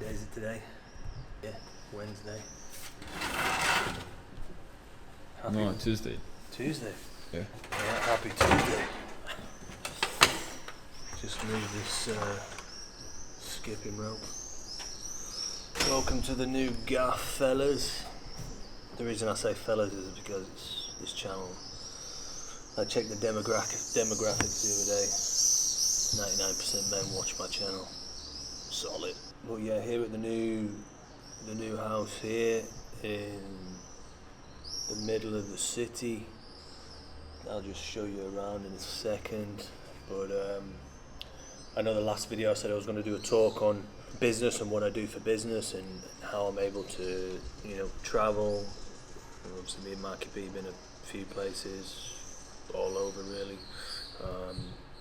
day is it today? Yeah, Wednesday. No, Tuesday. Tuesday? Yeah. Yeah, happy Tuesday. Just move this skipping rope. Welcome to the new gaff, fellas. The reason I say fellas is because it's this channel. I checked the demographics the other day. 99% men watch my channel. Solid. But yeah, here at the new house here in the middle of the city. I'll just show you around in a second. But I know the last video I said I was going to do a talk on business and what I do for business and how I'm able to, travel. Obviously, me and Marky B been a few places, all over really.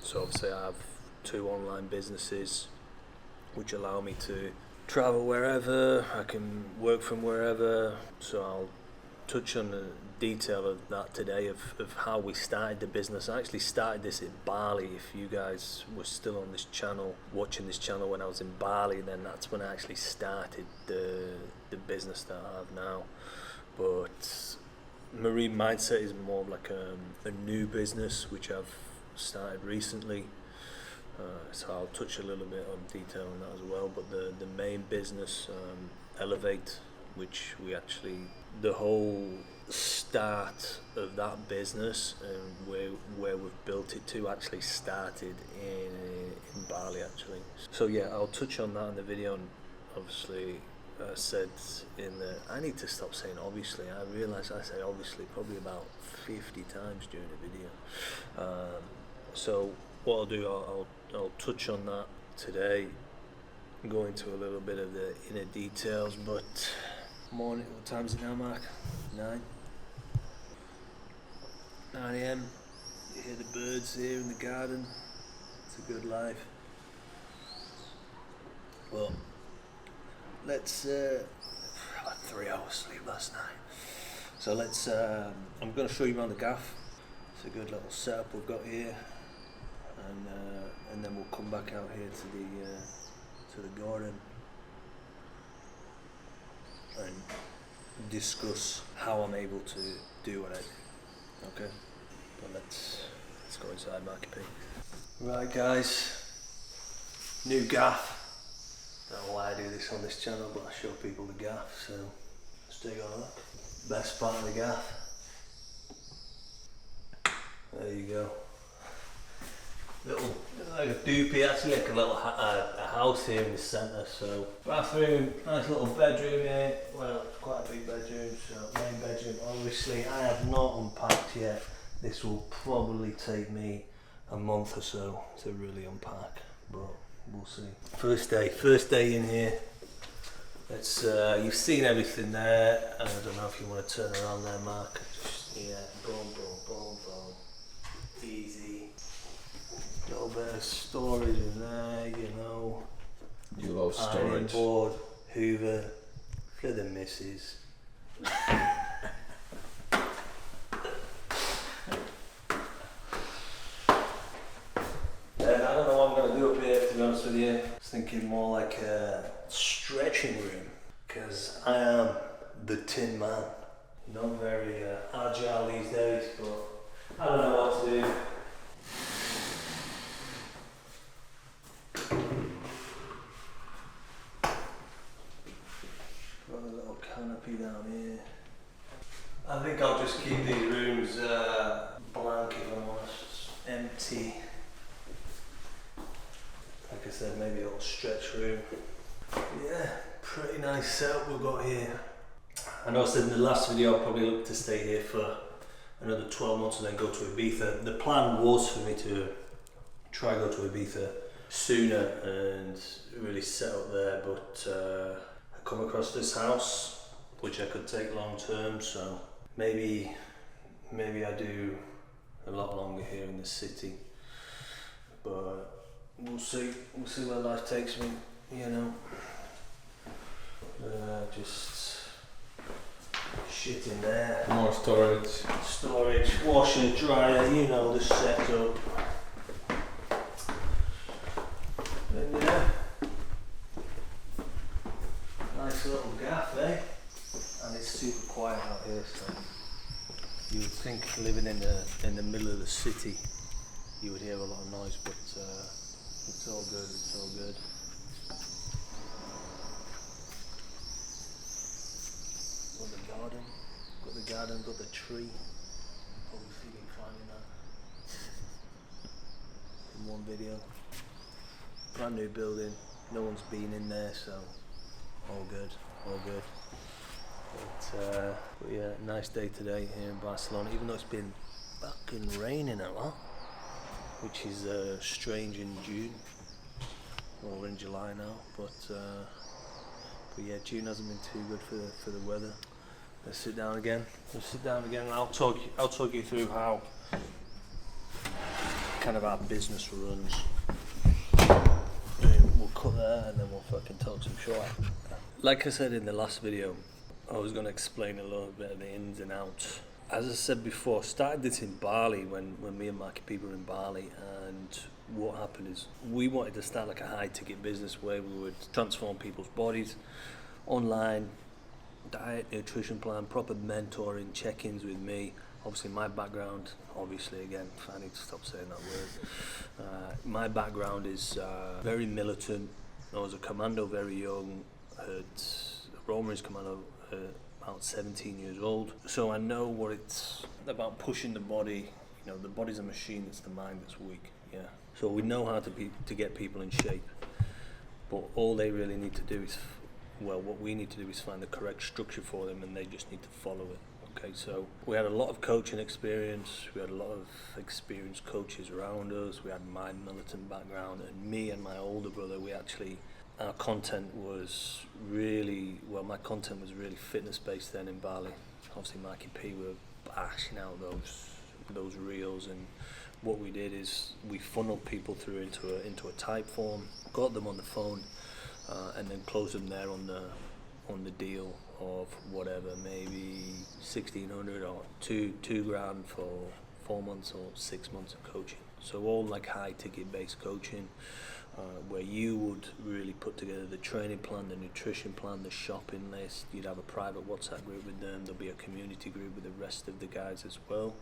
So obviously, I have 2 online businesses which allow me to travel wherever. I can work from wherever. So I'll touch on the detail of that today of how we started the business. I actually started this in Bali. If you guys were still on this channel, watching this channel when I was in Bali, then that's when I actually started the business that I have now. But Marine Mindset is more of like a new business which I've started recently. So I'll touch a little bit on detail on that as well. But the main business, Elevate, which we actually, the whole start of that business and where we've built it to actually started in Bali actually. So yeah, I'll touch on that in the video. And obviously said in the, I need to stop saying obviously. I realise I say obviously probably about 50 times during the video. So what I'll do, I'll touch on that today, go into a little bit of the inner details. But morning, what time is it now, Mark? 9 a.m. You hear the birds here in the garden. It's a good life. Well, let's I had 3 hours sleep last night. So let's I'm going to show you around the gaff. It's a good little setup we've got here, and then we'll come back out here to the garden and discuss how I'm able to do what I do. Okay, but let's go inside Marky P. Right guys, new gaff. Don't know why I do this on this channel, but I show people the gaff, so let's take a look. Best part of the gaff. There you go. Little, like a doopy, actually like a little a house here in the centre. So bathroom, nice little bedroom here. Well, it's quite a big bedroom, so main bedroom. Obviously, I have not unpacked yet. This will probably take me a month or so to really unpack, but we'll see. First day in here. It's you've seen everything there. I don't know if you want to turn around there, Mark. Just, yeah, boom, boom, boom, boom. Easy. A little bit of storage in there, You love ironing storage. board, Hoover, for the missus. I don't know what I'm going to do up here, to be honest with you. I was thinking more like a stretching room, because I am the Tin Man. Not very agile these days, but I don't know what to do. Got a little canopy down here. I think I'll just keep these rooms blank, if I'm honest, empty. Like I said, maybe a little stretch room. Yeah, pretty nice setup we've got here. I know I said in the last video I'll probably look to stay here for another 12 months and then go to Ibiza. The plan was for me to try go to Ibiza sooner and really set up there, but I come across this house which I could take long term, so maybe I do a lot longer here in the city, but we'll see where life takes me, just shit in there. More storage. Storage, washer, dryer, the setup. And nice little gaff, eh? And it's super quiet out here, so you would think living in the middle of the city you would hear a lot of noise, but it's all good, it's all good. Got the garden, got the tree. Probably see me climbing that in one video. Brand new building, no one's been in there, so all good, all good. But yeah, nice day today here in Barcelona, even though it's been fucking raining a lot, which is strange in June. Well, we're in July now, but yeah, June hasn't been too good for the weather. Let's sit down again. And I'll talk you through how kind of our business runs. We'll cut there and then we'll fucking talk some short. Like I said in the last video, I was going to explain a little bit of the ins and outs. As I said before, started this in Bali when me and Marky P were in Bali, and what happened is we wanted to start like a high ticket business where we would transform people's bodies online, diet, nutrition plan, proper mentoring, check-ins with me. Obviously my background, again, I need to stop saying that word. My background is very militant. I was a commando very young, had a Royal Marines commando about 17 years old. So I know what it's about, pushing the body. You know, the body's a machine, it's the mind that's weak, yeah. So we know how to get people in shape. But all they really need to do is, what we need to do is find the correct structure for them, and they just need to follow it. Okay, so we had a lot of coaching experience, we had a lot of experienced coaches around us, we had my militant background, and me and my older brother, our content was really, my content was really fitness based then in Bali. Obviously Mikey P were bashing out those reels, and what we did is we funneled people through into a type form, got them on the phone, and then closed them there on the deal of whatever, maybe 1,600 or two grand for 4 months or 6 months of coaching. So all like high ticket based coaching, where you would really put together the training plan, the nutrition plan, the shopping list. You'd have a private WhatsApp group with them. There'll be a community group with the rest of the guys as well.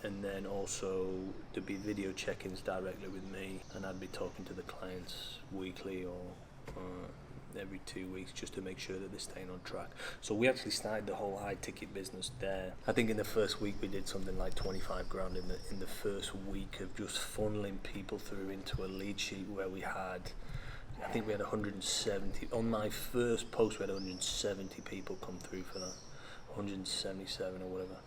And then also there'd be video check-ins directly with me, and I'd be talking to the clients weekly or every 2 weeks just to make sure that they're staying on track. So we actually started the whole high ticket business there. I think in the first week we did something like 25 grand in the first week of just funneling people through into a lead sheet where we had 170. On my first post we had 170 people come through for that, 177 or whatever.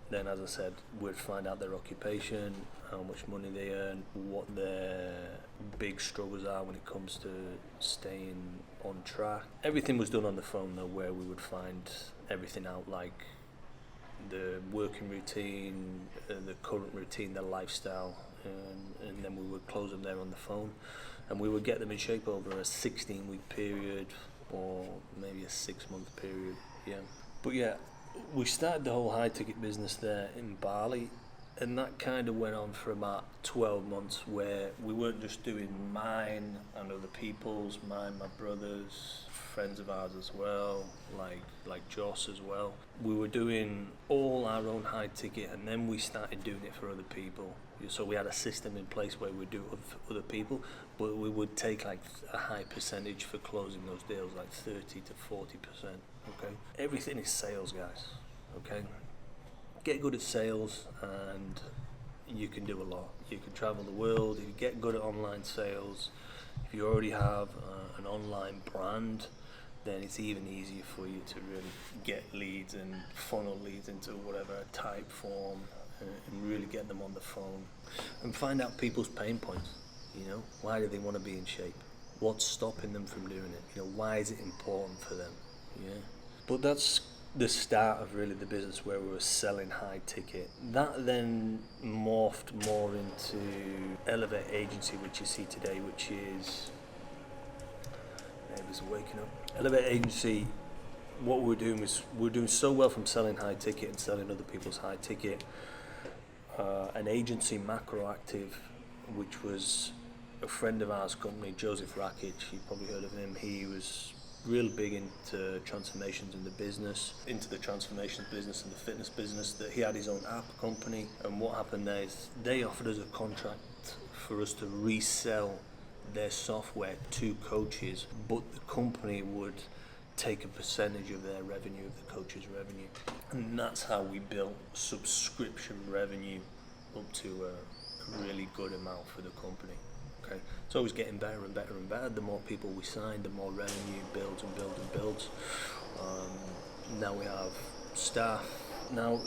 Then, as I said, we'd find out their occupation, how much money they earn, what their big struggles are when it comes to staying on track. Everything was done on the phone though, where we would find everything out, like the working routine, the current routine, their lifestyle, and then we would close them there on the phone, and we would get them in shape over a 16-week period or maybe a 6-month period, yeah. But yeah, we started the whole high ticket business there in Bali, and that kind of went on for about 12 months, where we weren't just doing mine and other people's, my brother's, friends of ours as well, like Joss as well. We were doing all our own high ticket, and then we started doing it for other people. So we had a system in place where we would do it for other people, but we would take like a high percentage for closing those deals, like 30 to 40%. Okay, everything is sales, guys. Okay, get good at sales and you can do a lot. You can travel the world. If you get good at online sales, if you already have an online brand, then it's even easier for you to really get leads and funnel leads into whatever type form, and really get them on the phone and find out people's pain points. You know, why do they want to be in shape? What's stopping them from doing it? You know, why is it important for them? Yeah. But that's the start of really the business, where we were selling high ticket. That then morphed more into Elevate Agency, which you see today, which is, neighbours are waking up. Elevate Agency, what we were doing was, we were doing so well from selling high ticket and selling other people's high ticket. An agency, Macro Active, which was a friend of ours company, Joseph Rakic, you've probably heard of him. He was real big into transformations in the business, into the transformations business and the fitness business, that he had his own app company. And what happened there is they offered us a contract for us to resell their software to coaches, but the company would take a percentage of their revenue, of the coach's revenue. And that's how we built subscription revenue up to a really good amount for the company. Okay, it's always getting better and better and better. The more people we sign, the more revenue builds and builds and builds. Now we have staff. Now,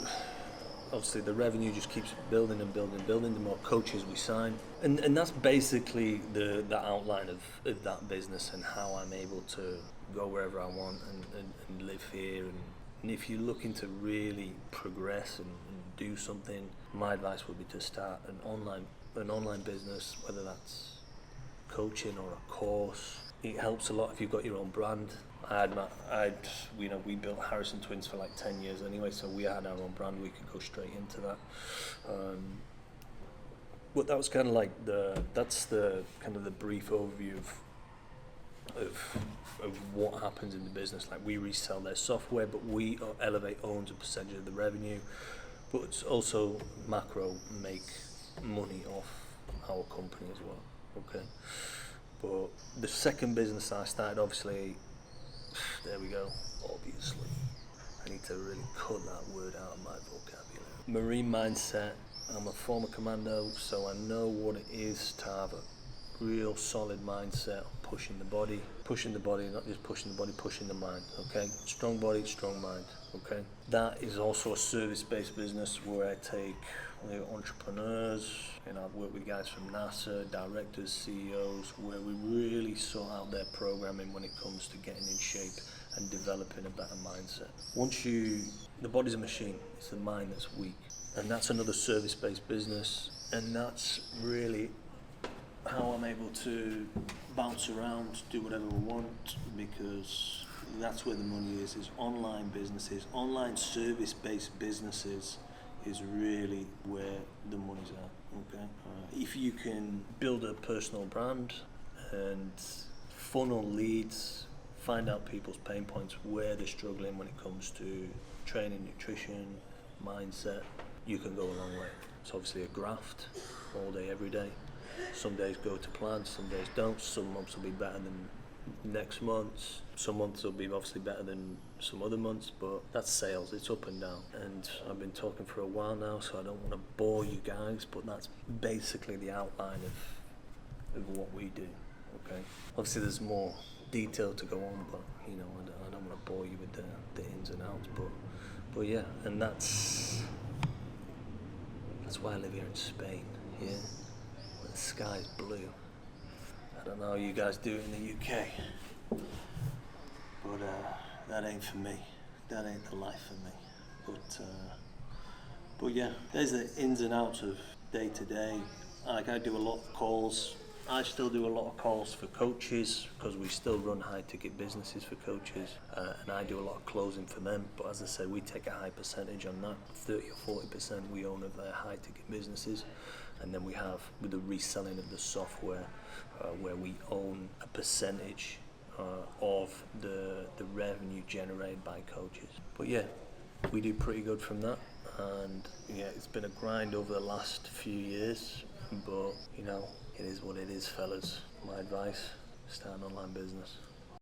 obviously, the revenue just keeps building and building and building. The more coaches we sign, and that's basically the outline of that business and how I'm able to go wherever I want and live here. And if you're looking to really progress and do something, my advice would be to start an online business, whether that's coaching or a course. It helps a lot if you've got your own brand. We built Harrison Twins for like 10 years anyway, so we had our own brand. We could go straight into that. But that was kind of like that's the kind of the brief overview of what happens in the business. Like, we resell their software, but Elevate owns a percentage of the revenue. But it's also macro make money off our company as well. Okay. But the second business I started, obviously, there we go. Obviously, I need to really cut that word out of my vocabulary. Marine mindset. I'm a former commando, so I know what it is to have a real solid mindset of pushing the body, not just pushing the body, pushing the mind. Okay, strong body, strong mind. Okay, that is also a service-based business where I take entrepreneurs, and I've worked with guys from NASA, directors, CEOs, where we really sort out their programming when it comes to getting in shape and developing a better mindset. The body's a machine, it's the mind that's weak. And that's another service-based business, and that's really how I'm able to bounce around, do whatever I want, because that's where the money is online businesses. Online service-based businesses is really where the money's at. Okay, if you can build a personal brand and funnel leads, find out people's pain points, where they're struggling when it comes to training, nutrition, mindset, you can go a long way. It's obviously a graft all day, every day. Some days go to plan, some days don't. Some months will be better than next months. Some months will be obviously better than some other months, but that's sales, it's up and down. And I've been talking for a while now, so I don't want to bore you guys, but that's basically the outline of what we do. Okay. Obviously there's more detail to go on, but I don't want to bore you with the ins and outs, but yeah, and that's why I live here in Spain, yeah, where the sky's blue. I don't know how you guys do it in the UK, but that ain't for me. That ain't the life for me. But yeah, there's the ins and outs of day to day. Like, I do a lot of calls. I still do a lot of calls for coaches because we still run high ticket businesses for coaches, and I do a lot of closing for them. But as I said, we take a high percentage on that. 30 or 40% we own of their high ticket businesses, and then we have with the reselling of the software where we own a percentage of the revenue generated by coaches. But yeah, we do pretty good from that, and yeah, it's been a grind over the last few years, but it is what it is, fellas. My advice, start an online business.